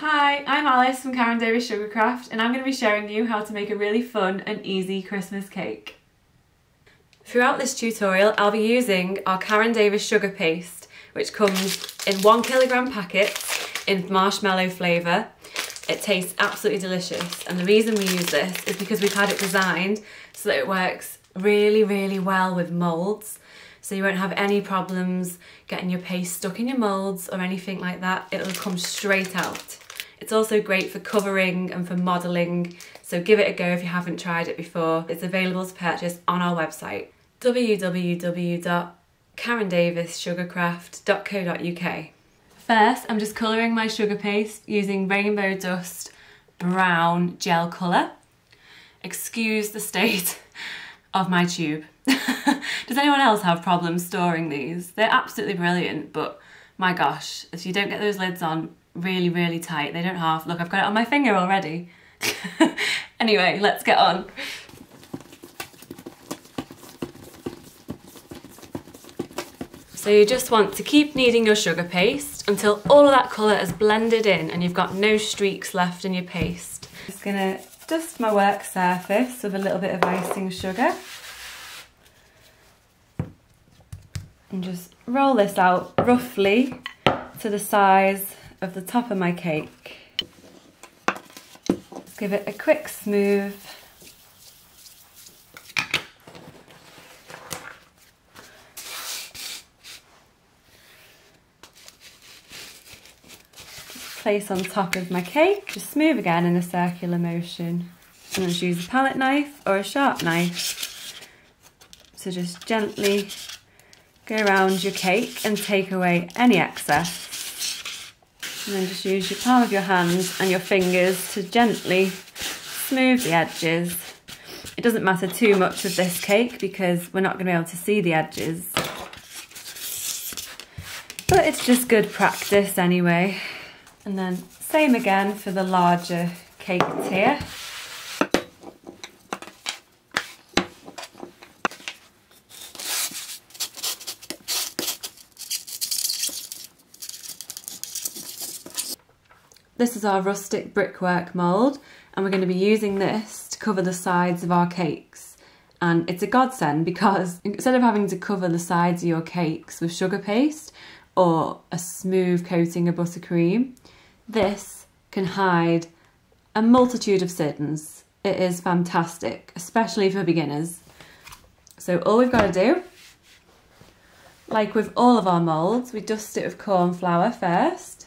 Hi, I'm Alice from Davies Sugarcraft and I'm going to be showing you how to make a really fun and easy Christmas cake. Throughout this tutorial I'll be using our Davies sugar paste, which comes in 1 kilogram packets in marshmallow flavour. It tastes absolutely delicious, and the reason we use this is because we've had it designed so that it works really well with moulds. So you won't have any problems getting your paste stuck in your moulds or anything like that. It'll come straight out. It's also great for covering and for modelling, so give it a go if you haven't tried it before. It's available to purchase on our website, www.daviessugarcraft.co.uk. First, I'm just colouring my sugar paste using Rainbow Dust brown gel colour. Excuse the state of my tube. Does anyone else have problems storing these? They're absolutely brilliant, but my gosh, if you don't get those lids on really tight, they don't half. Look, I've got it on my finger already. Anyway, let's get on. So you just want to keep kneading your sugar paste until all of that colour is blended in and you've got no streaks left in your paste. Just gonna dust my work surface with a little bit of icing sugar. And just roll this out roughly to the size of the top of my cake. Just give it a quick smooth. Just place on top of my cake. Just smooth again in a circular motion. And just use a palette knife or a sharp knife to just gently go around your cake and take away any excess. And then just use your palm of your hands and your fingers to gently smooth the edges. It doesn't matter too much with this cake because we're not going to be able to see the edges. But it's just good practice anyway. And then same again for the larger cake tier. This is our rustic brickwork mould, and we're going to be using this to cover the sides of our cakes. And it's a godsend because instead of having to cover the sides of your cakes with sugar paste or a smooth coating of buttercream, this can hide a multitude of sins. It is fantastic, especially for beginners. So all we've got to do, like with all of our moulds, we dust it with corn flour first.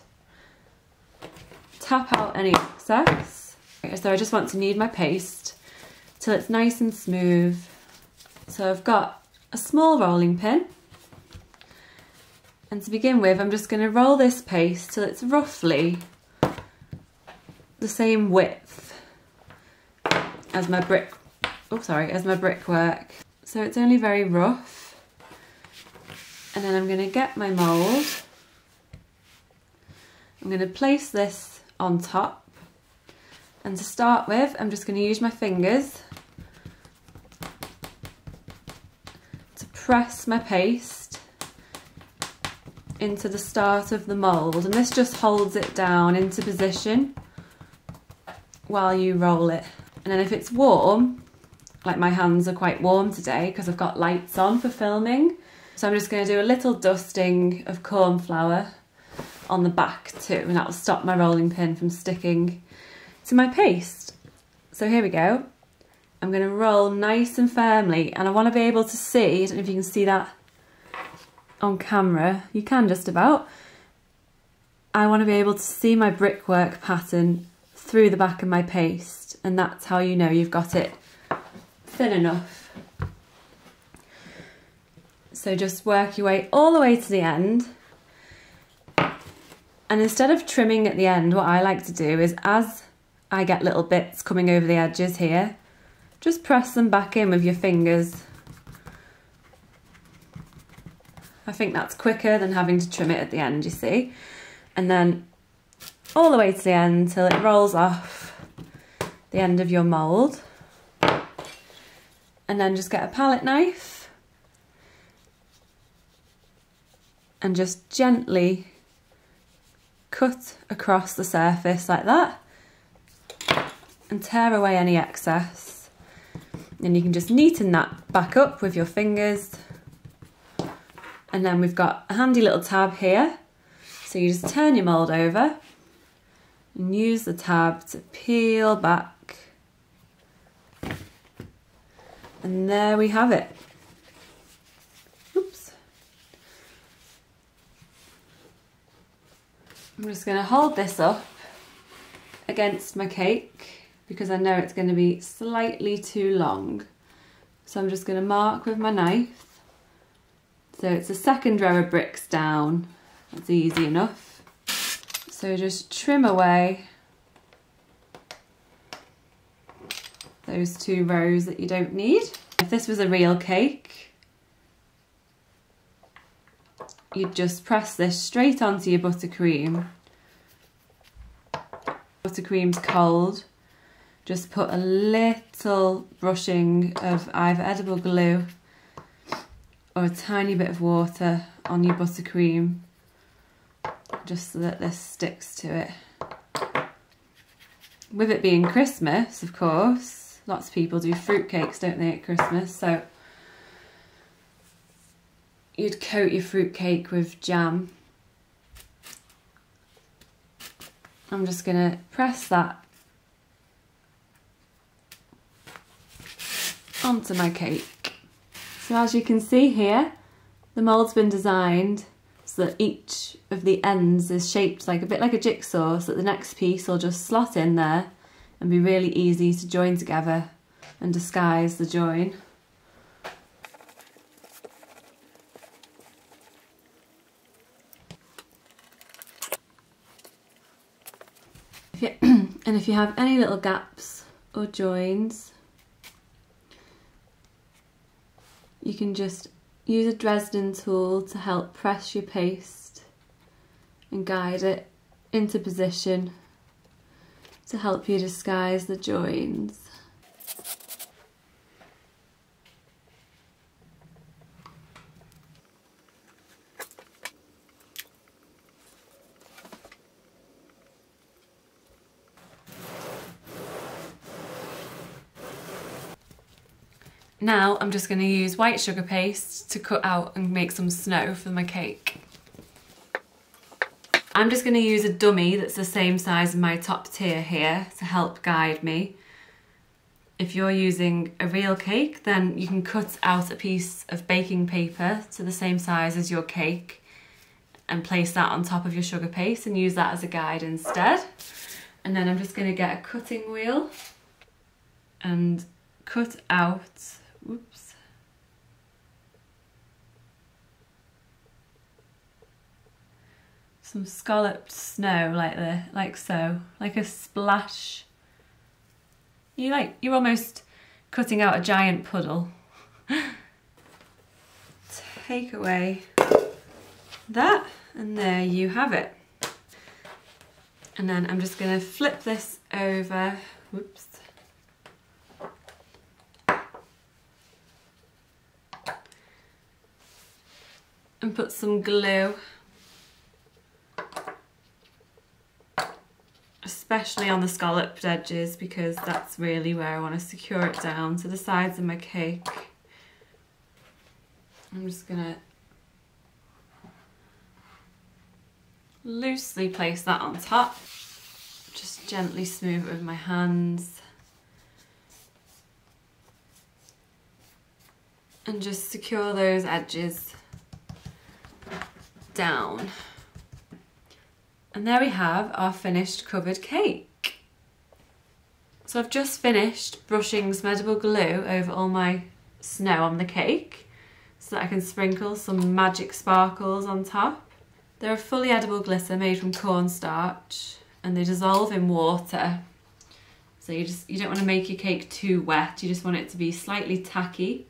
Tap out any excess. So I just want to knead my paste till it's nice and smooth. So I've got a small rolling pin, and to begin with I'm just going to roll this paste till it's roughly the same width as my brickwork. So it's only very rough. And then I'm going to get my mould. I'm going to place this on top, and to start with I'm just going to use my fingers to press my paste into the start of the mould, and this just holds it down into position while you roll it. And then if it's warm, like my hands are quite warm today because I've got lights on for filming, so I'm just going to do a little dusting of corn flour on the back too, and that will stop my rolling pin from sticking to my paste. So here we go. I'm going to roll nice and firmly, and I want to be able to see, I don't know if you can see that on camera, you can just about. I want to be able to see my brickwork pattern through the back of my paste, and that's how you know you've got it thin enough. So just work your way all the way to the end. And instead of trimming at the end, what I like to do is, as I get little bits coming over the edges here, just press them back in with your fingers. I think that's quicker than having to trim it at the end, you see. And then all the way to the end till it rolls off the end of your mould. And then just get a palette knife and just gently cut across the surface like that and tear away any excess. Then you can just neaten that back up with your fingers. And then we've got a handy little tab here. So you just turn your mould over and use the tab to peel back. And there we have it. Oops. I'm just going to hold this up against my cake because I know it's going to be slightly too long. So I'm just going to mark with my knife. So it's a second row of bricks down. That's easy enough. So just trim away those 2 rows that you don't need. If this was a real cake, you'd just press this straight onto your buttercream. Buttercream's cold. Just put a little brushing of either edible glue or a tiny bit of water on your buttercream, just so that this sticks to it. With it being Christmas, of course, lots of people do fruitcakes, don't they, at Christmas, so you'd coat your fruitcake with jam. I'm just going to press that onto my cake. So as you can see here, the mould's been designed so that each of the ends is shaped like a bit like a jigsaw, so that the next piece will just slot in there and be really easy to join together and disguise the join. And if you have any little gaps or joins, you can just use a Dresden tool to help press your paste and guide it into position to help you disguise the joins. Now I'm just going to use white sugar paste to cut out and make some snow for my cake. I'm just going to use a dummy that's the same size as my top tier here to help guide me. If you're using a real cake, then you can cut out a piece of baking paper to the same size as your cake and place that on top of your sugar paste and use that as a guide instead. And then I'm just going to get a cutting wheel and cut out, whoops, some scalloped snow like so, like a splash. You're almost cutting out a giant puddle. Take away that and there you have it. And then I'm just going to flip this over, whoops, and put some glue, especially on the scalloped edges, because that's really where I want to secure it down to the sides of my cake. I'm just going to loosely place that on top, just gently smooth it with my hands and just secure those edges down. And there we have our finished covered cake. So I've just finished brushing some edible glue over all my snow on the cake so that I can sprinkle some magic sparkles on top. They're a fully edible glitter made from cornstarch and they dissolve in water. So you don't want to make your cake too wet, you just want it to be slightly tacky.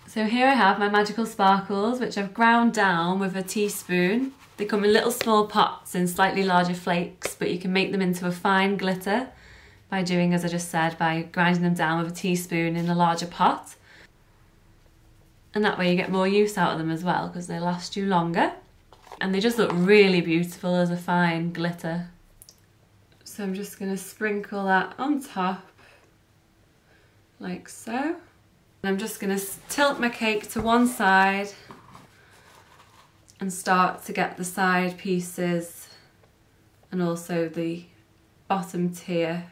So here I have my magical sparkles, which I've ground down with a teaspoon. They come in little small pots in slightly larger flakes, but you can make them into a fine glitter by doing, as I just said, by grinding them down with a teaspoon in a larger pot. And that way you get more use out of them as well, because they last you longer. And they just look really beautiful as a fine glitter. So I'm just going to sprinkle that on top, like so. And I'm just going to tilt my cake to one side and start to get the side pieces and also the bottom tier.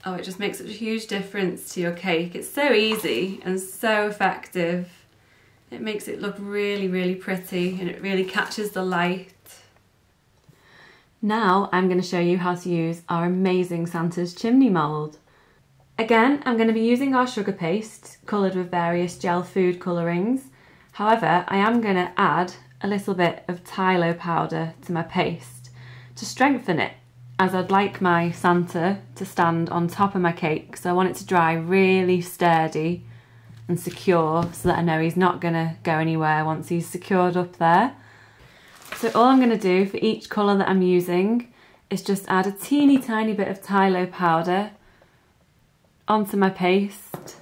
Oh, it just makes such a huge difference to your cake. It's so easy and so effective. It makes it look really, really pretty, and it really catches the light. Now I'm going to show you how to use our amazing Santa's chimney mould. Again, I'm going to be using our sugar paste, coloured with various gel food colourings. However, I am going to add a little bit of Tylo powder to my paste to strengthen it, as I'd like my Santa to stand on top of my cake, so I want it to dry really sturdy and secure so that I know he's not going to go anywhere once he's secured up there. So all I'm going to do for each colour that I'm using is just add a teeny tiny bit of Tylo powder onto my paste.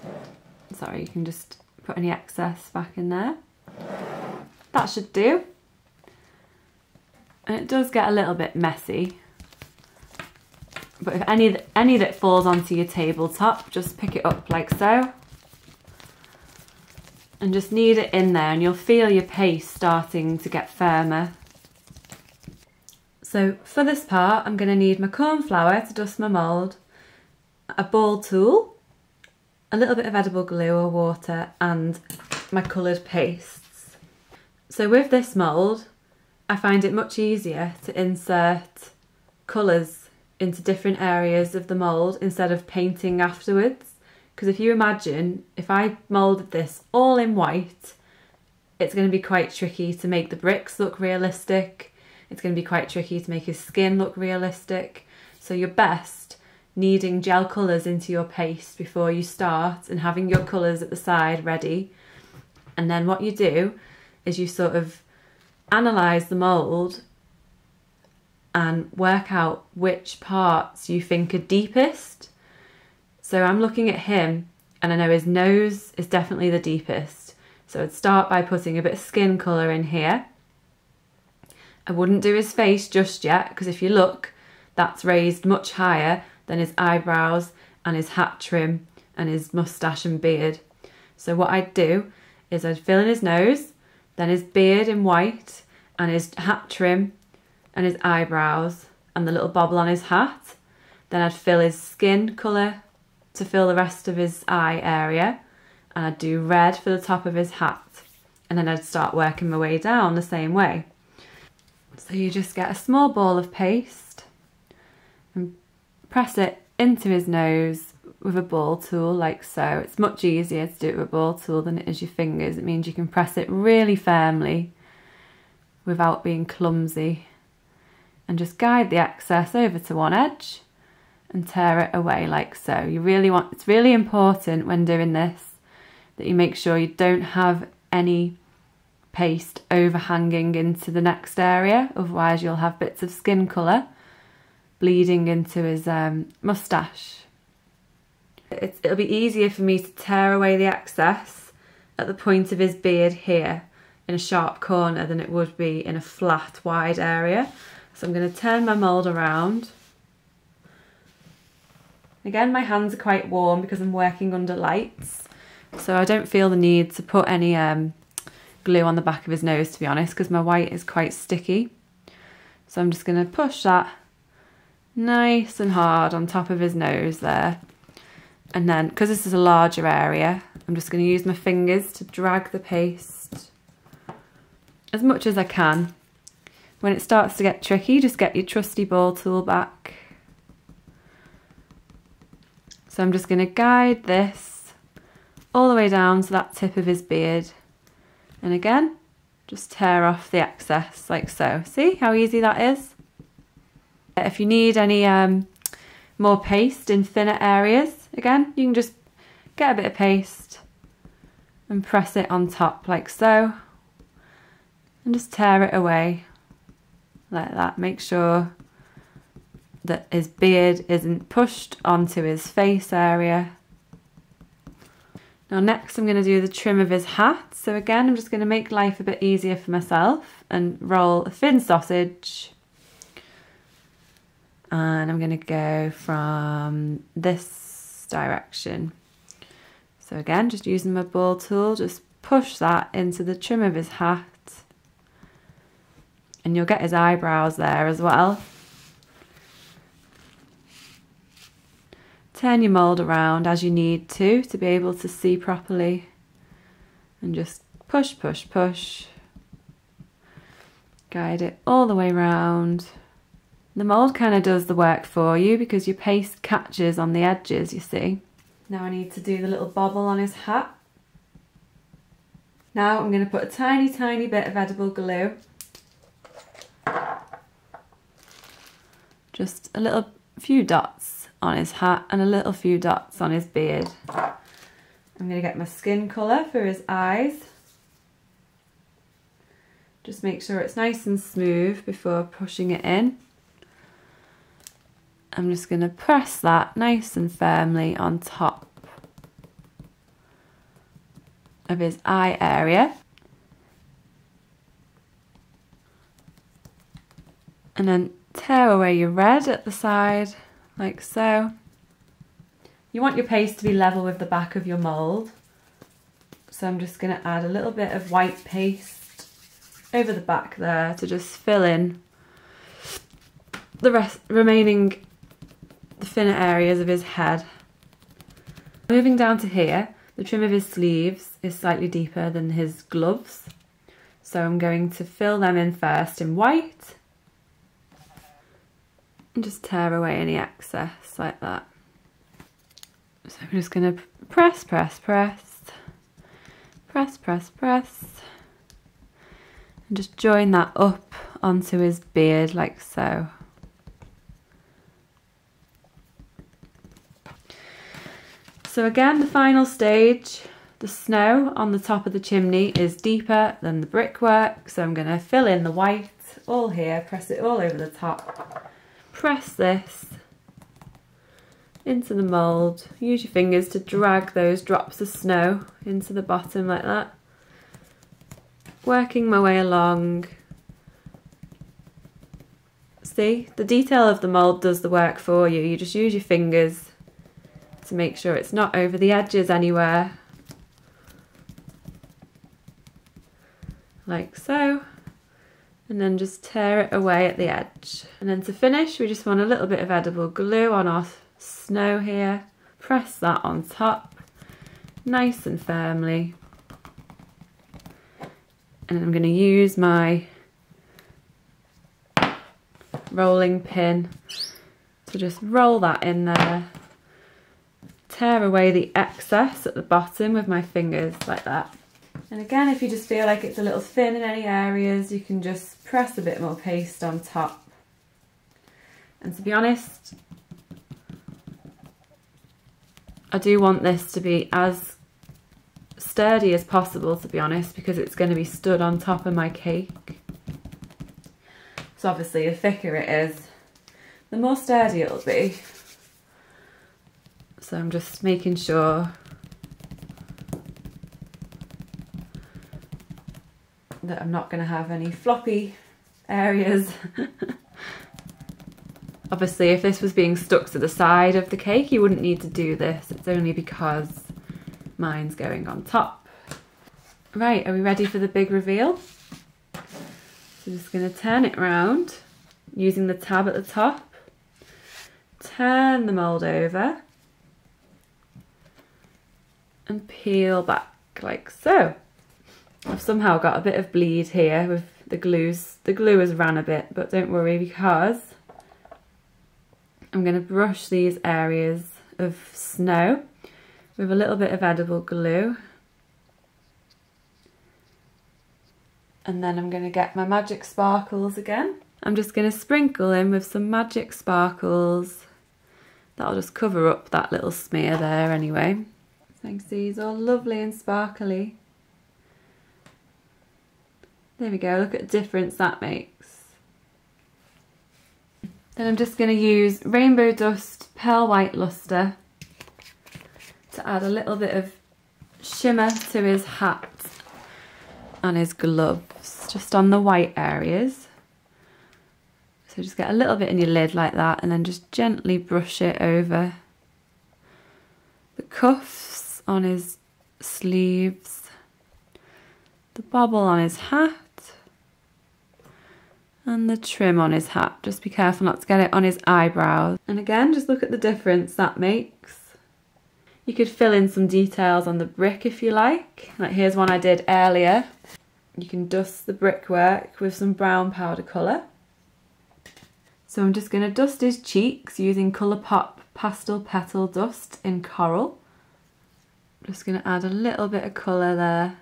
Sorry, you can just put any excess back in there. That should do. And it does get a little bit messy, but if any that falls onto your tabletop, just pick it up like so and just knead it in there, and you'll feel your paste starting to get firmer. So for this part, I'm going to need my corn flour to dust my mould, a ball tool, a little bit of edible glue or water, and my coloured pastes. So with this mould, I find it much easier to insert colours into different areas of the mould instead of painting afterwards. Because if you imagine, if I moulded this all in white, it's going to be quite tricky to make the bricks look realistic. It's going to be quite tricky to make his skin look realistic. So you're best kneading gel colours into your paste before you start and having your colours at the side ready. And then what you do is you sort of analyse the mould and work out which parts you think are deepest. So I'm looking at him and I know his nose is definitely the deepest. So I'd start by putting a bit of skin colour in here. I wouldn't do his face just yet, because if you look, that's raised much higher than his eyebrows and his hat trim and his moustache and beard. So what I'd do is I'd fill in his nose, then his beard in white and his hat trim and his eyebrows and the little bobble on his hat. Then I'd fill his skin colour to fill the rest of his eye area, and I'd do red for the top of his hat, and then I'd start working my way down the same way. So you just get a small ball of paste and press it into his nose with a ball tool like so. It's much easier to do it with a ball tool than it is your fingers. It means you can press it really firmly without being clumsy, and just guide the excess over to one edge and tear it away like so. It's really important when doing this that you make sure you don't have any paste overhanging into the next area, otherwise you'll have bits of skin colour bleeding into his moustache. It'll be easier for me to tear away the excess at the point of his beard here in a sharp corner than it would be in a flat wide area. So I'm going to turn my mould around. Again, my hands are quite warm because I'm working under lights, so I don't feel the need to put any glue on the back of his nose, to be honest, because my white is quite sticky. So I'm just going to push that nice and hard on top of his nose there. And then, because this is a larger area, I'm just going to use my fingers to drag the paste as much as I can. When it starts to get tricky, just get your trusty ball tool back. So I'm just going to guide this all the way down to that tip of his beard. And again, just tear off the excess like so. See how easy that is? If you need any more paste in thinner areas, again, you can just get a bit of paste and press it on top like so. And just tear it away like that. Make sure that his beard isn't pushed onto his face area. Now next I'm going to do the trim of his hat. So again, I'm just going to make life a bit easier for myself and roll a thin sausage. And I'm going to go from this direction. So again, just using my ball tool, just push that into the trim of his hat. And you'll get his eyebrows there as well. Turn your mould around as you need to be able to see properly. And just push, push, push. Guide it all the way around. The mould kind of does the work for you because your paste catches on the edges, you see. Now I need to do the little bobble on his hat. Now I'm going to put a tiny, tiny bit of edible glue. Just a few dots on his hat and a little few dots on his beard. I'm going to get my skin colour for his eyes. Just make sure it's nice and smooth before pushing it in. I'm just going to press that nice and firmly on top of his eye area. And then tear away your red at the side, like so. You want your paste to be level with the back of your mould. So I'm just going to add a little bit of white paste over the back there to just fill in the remaining thinner areas of his head. Moving down to here, the trim of his sleeves is slightly deeper than his gloves. So I'm going to fill them in first in white. And just tear away any excess like that. So I'm just going to press, press, press, press, press, press, and just join that up onto his beard like so. So again, the final stage, the snow on the top of the chimney is deeper than the brickwork, so I'm going to fill in the white all here, press it all over the top. Press this into the mould. Use your fingers to drag those drops of snow into the bottom like that. Working my way along. See, the detail of the mould does the work for you. You just use your fingers to make sure it's not over the edges anywhere. Like so. And then just tear it away at the edge. And then to finish, we just want a little bit of edible glue on our snow here. Press that on top, nice and firmly. And I'm going to use my rolling pin to just roll that in there. Tear away the excess at the bottom with my fingers like that. And again, if you just feel like it's a little thin in any areas, you can just press a bit more paste on top. And to be honest, I do want this to be as sturdy as possible, to be honest, because it's going to be stood on top of my cake. So obviously the thicker it is, the more sturdy it'll be. So I'm just making sure that I'm not going to have any floppy areas. Obviously, if this was being stuck to the side of the cake, you wouldn't need to do this. It's only because mine's going on top. Right, are we ready for the big reveal? So just going to turn it around using the tab at the top. Turn the mould over and peel back like so. I've somehow got a bit of bleed here with the glues. The glue has ran a bit, but don't worry because I'm going to brush these areas of snow with a little bit of edible glue. And then I'm going to get my magic sparkles again. I'm just going to sprinkle in with some magic sparkles. That'll just cover up that little smear there anyway. So you can see it's all lovely and sparkly. There we go, look at the difference that makes. Then I'm just going to use Rainbow Dust Pearl White Luster to add a little bit of shimmer to his hat and his gloves, just on the white areas. So just get a little bit in your lid like that and then just gently brush it over the cuffs on his sleeves, the bobble on his hat and the trim on his hat. Just be careful not to get it on his eyebrows. And again, just look at the difference that makes. You could fill in some details on the brick if you like. Like here's one I did earlier. You can dust the brickwork with some brown powder colour. So I'm just going to dust his cheeks using Colourpop Pastel Petal Dust in Coral. Just going to add a little bit of colour there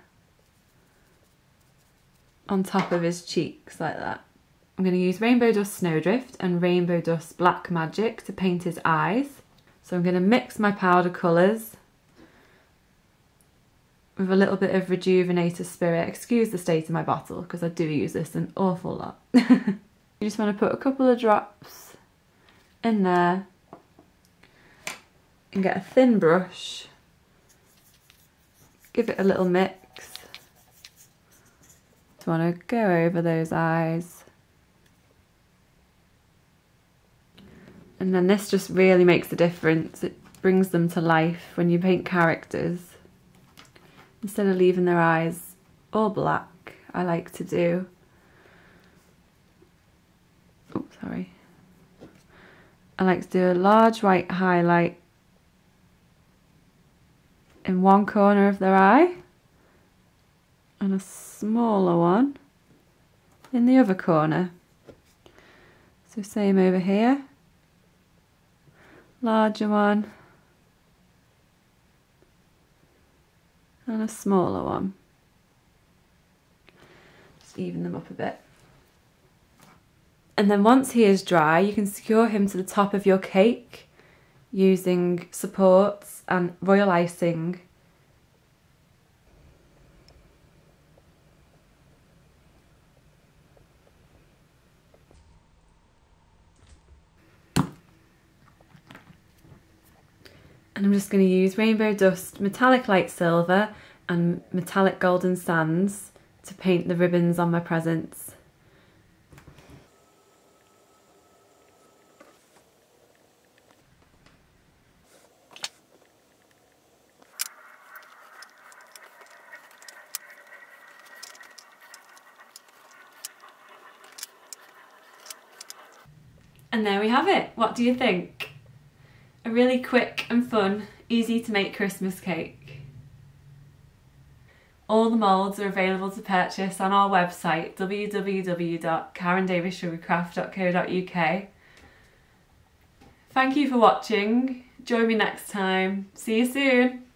on top of his cheeks like that. I'm going to use Rainbow Dust Snowdrift and Rainbow Dust Black Magic to paint his eyes. So I'm going to mix my powder colours with a little bit of Rejuvenator Spirit. Excuse the state of my bottle because I do use this an awful lot. You just want to put a couple of drops in there and get a thin brush. Give it a little mix. Just want to go over those eyes. And then this just really makes a difference. It brings them to life when you paint characters. Instead of leaving their eyes all black, I like to do... Oh, sorry. I like to do a large white highlight in one corner of their eye and a smaller one in the other corner. So same over here. Larger one and a smaller one. Just even them up a bit. And then once he is dry, you can secure him to the top of your cake using supports and royal icing. And I'm just going to use Rainbow Dust Metallic Light Silver and Metallic Golden Sands to paint the ribbons on my presents. And there we have it. What do you think? A really quick and fun, easy to make Christmas cake. All the moulds are available to purchase on our website www.daviessugarcraft.co.uk. Thank you for watching. Join me next time. See you soon.